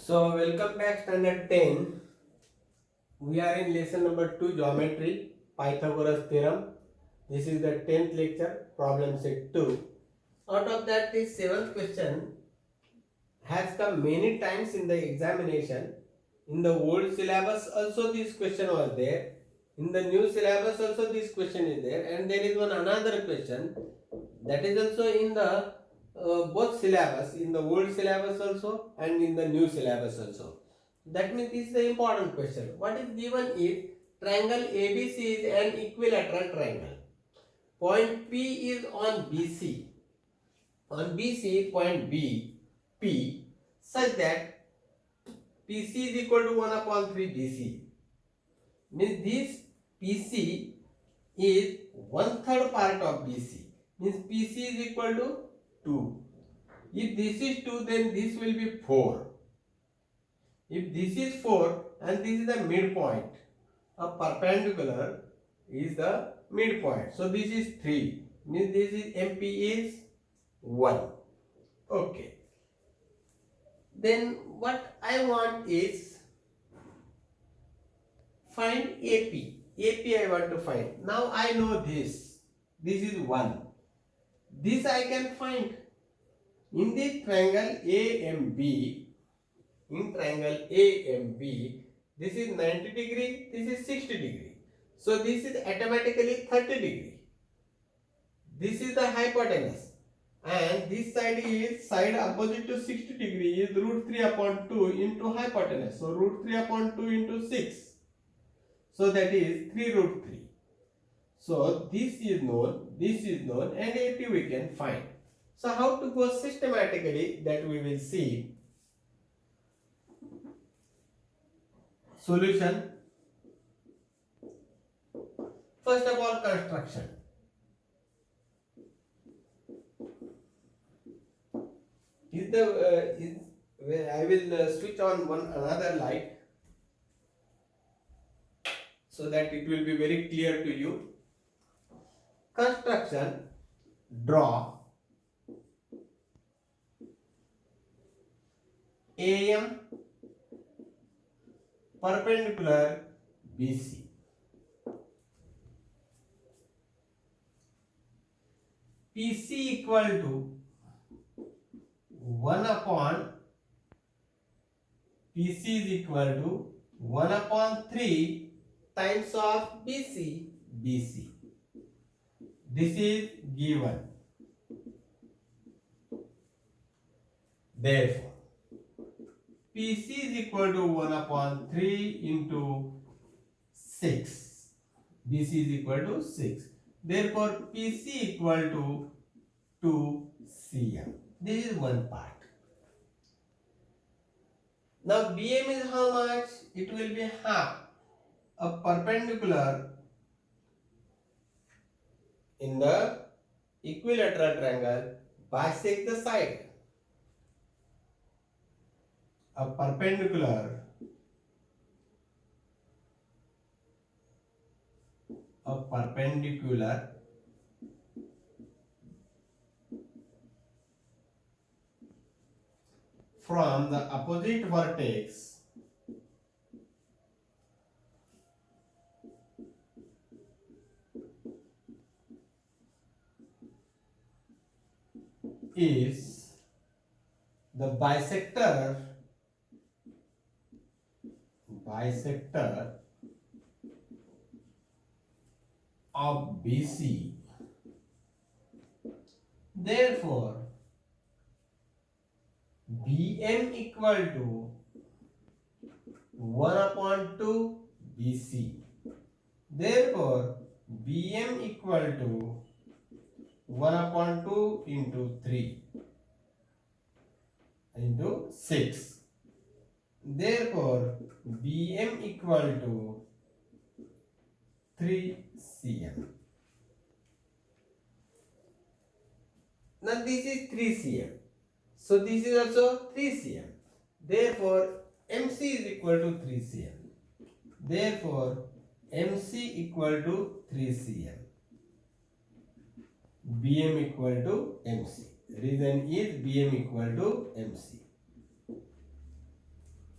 So welcome back standard 10. We are in lesson number 2 geometry Pythagoras theorem. This is the 10th lecture problem set 2. Out of that this 7th question has come many times in the examination. In the old syllabus also this question was there. In the new syllabus also this question is there, and there is one another question that is also in the both syllabus, in the old syllabus also and in the new syllabus also. That means this is the important question. What is given is triangle ABC is an equilateral triangle. Point P is on BC. On BC, point P such that PC is equal to 1 upon 3 BC. Means this PC is 1/3 part of BC. Means PC is equal to 2. If this is 2, then this will be 4. If this is 4 and this is the midpoint, a perpendicular is the midpoint. So this is 3. Means this is MP is 1. Okay. Then what I want is find AP. AP I want to find. Now I know this. This is 1. This I can find. In this triangle AMB, in triangle AMB, this is 90 degree, this is 60 degree. So this is automatically 30 degree. This is the hypotenuse. And this side is side opposite to 60 degree is root 3 upon 2 into hypotenuse. So root 3 upon 2 into 6. So that is 3 root 3. So this is known, and AP we can find. So how to go systematically, that we will see. Solution. First of all, construction. I will switch on another light so that it will be very clear to you. Construction. Draw AM perpendicular BC. PC equal to 1 upon PC is equal to 1 upon 3 times of BC. This is given. Therefore, PC is equal to 1 upon 3 into 6. BC is equal to 6. Therefore, PC equal to 2 cm. This is one part. Now, BM is how much? It will be half. A perpendicular in the equilateral triangle bisect the side. A perpendicular from the opposite vertex is the bisector of BC. Therefore, BM equal to 1 upon 2 BC. Therefore, BM equal to 1 upon 2 into 3 into 6. Therefore, BM equal to 3 cm. Now this is 3 cm. So this is also 3 cm. Therefore, MC is equal to 3 cm. Therefore, MC equal to 3 cm. BM equal to MC. Reason is BM equal to MC.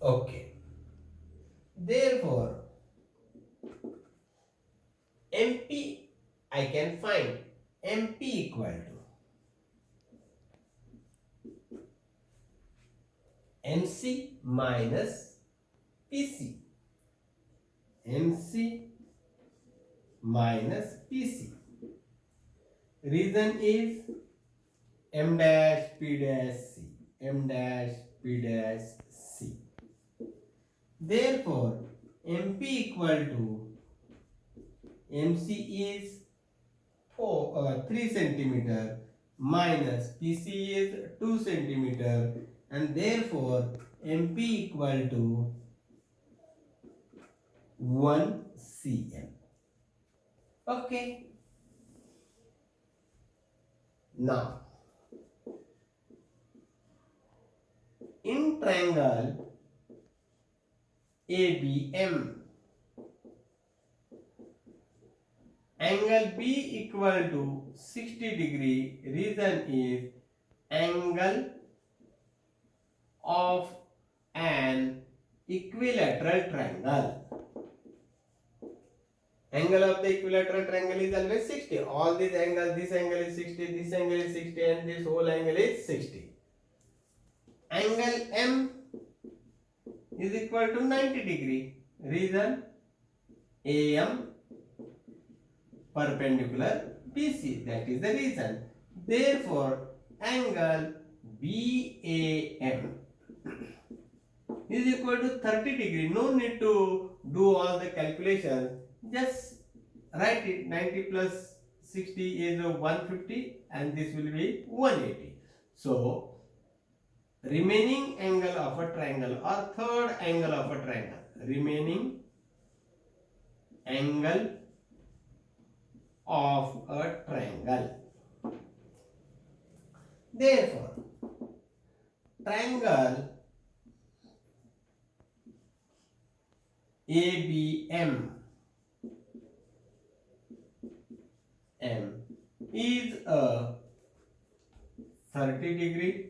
Okay. Therefore, MP I can find MP equal to MC minus PC. MC minus PC. Reason is M dash P dash C. M dash P dash C. Therefore, MP equal to MC is 3 centimeter minus PC is 2 centimeter, and therefore MP equal to 1 cm. Okay. Now, in triangle ABM, angle B equal to 60 degree. Reason is angle of an equilateral triangle. Angle of the equilateral triangle is always 60. All these angles, this angle is 60, this angle is 60, and this whole angle is 60. Angle M is equal to 90 degree. Reason AM perpendicular BC. That is the reason. Therefore, angle BAM is equal to 30 degree. No need to do all the calculations. Just write it. 90 plus 60 is 150, and this will be 180. So, remaining angle of a triangle or third angle of a triangle. Remaining angle of a triangle. Therefore, triangle ABM is a 30 degree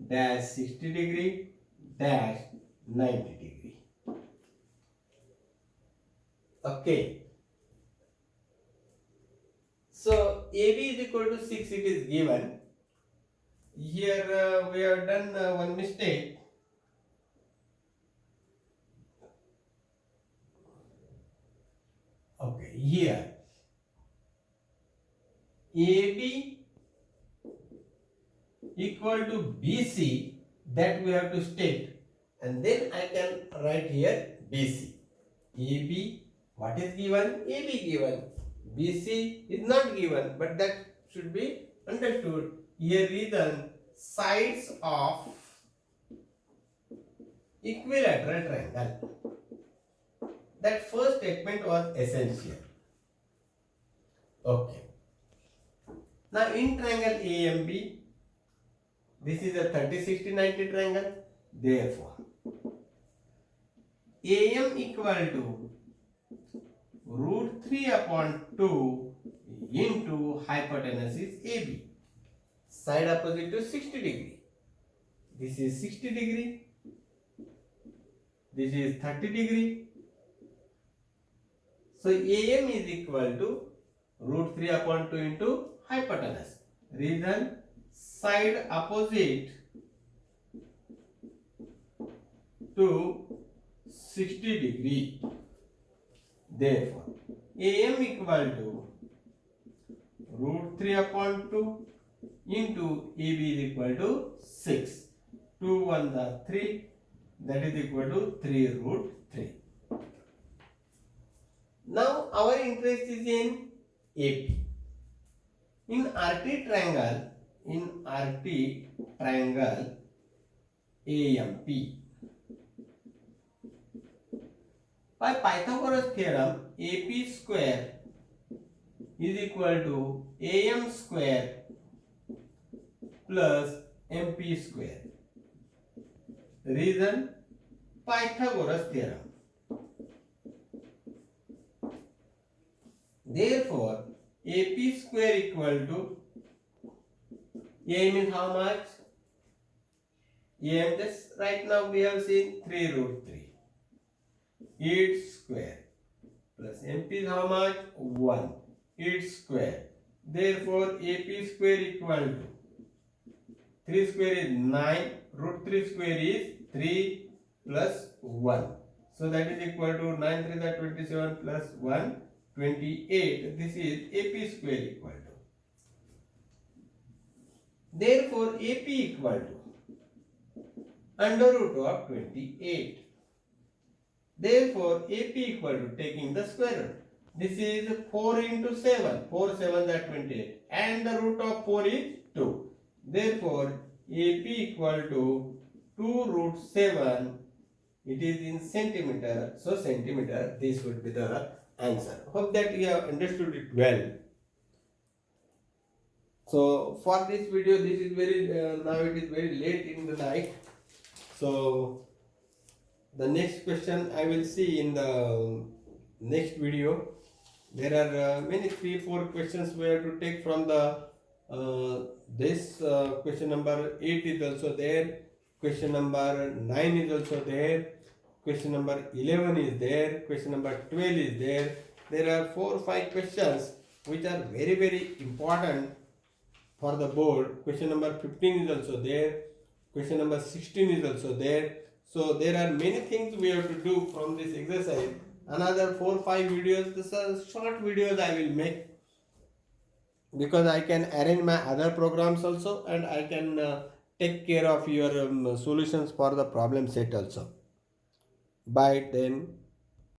dash 60 degree dash 90 degree. Okay. So AB is equal to 6, it is given. Here we have done one mistake. Okay, here AB equal to BC, that we have to state, and then I can write here BC. AB, what is given? AB given. BC is not given, but that should be understood. Here reason, sides of equilateral triangle. That first statement was essential. Okay. Now in triangle AMB, this is a 30, 60, 90 triangle. Therefore, AM equal to root 3 upon 2 into hypotenuse is AB. Side opposite to 60 degree. This is 60 degree. This is 30 degree. So AM is equal to root 3 upon 2 into hypotenuse. Reason, side opposite to 60 degree. Therefore, AM equal to root 3 upon 2 into AB is equal to 6. 2 1s are 3, that is equal to 3 root 3. Now our interest is in AP. In RT triangle AMP, by Pythagoras theorem, AP square is equal to AM square plus MP square. Reason, Pythagoras theorem. Therefore, AP square equal to AM is how much? EM, just right now we have seen 3 root 3. Its square plus MP is how much? 1. Its square. Therefore, AP square equal to 3 square is 9, root 3 square is 3 plus 1. So that is equal to 9 3 is 27 plus 1, 28. This is AP square equal to. Therefore, AP equal to under root of 28. Therefore, AP equal to taking the square root. This is 4 into 7. 4 7 is 28. And the root of 4 is 2. Therefore, AP equal to 2 root 7. It is in centimeter. So, centimeter, this would be the answer. Hope that you have understood it well. So, for this video, this is very, now it is very late in the night. So, the next question I will see in the next video. There are many 3-4 questions we have to take from the this question number 8 is also there, question number 9 is also there, question number 11 is there, question number 12 is there. There are 4 or 5 questions which are very, very important for the board. Question number 15 is also there, question number 16 is also there. So there are many things we have to do from this exercise. Another 4 or 5 videos, these are short videos I will make, because I can arrange my other programs also, and I can take care of your solutions for the problem set also. Bye then.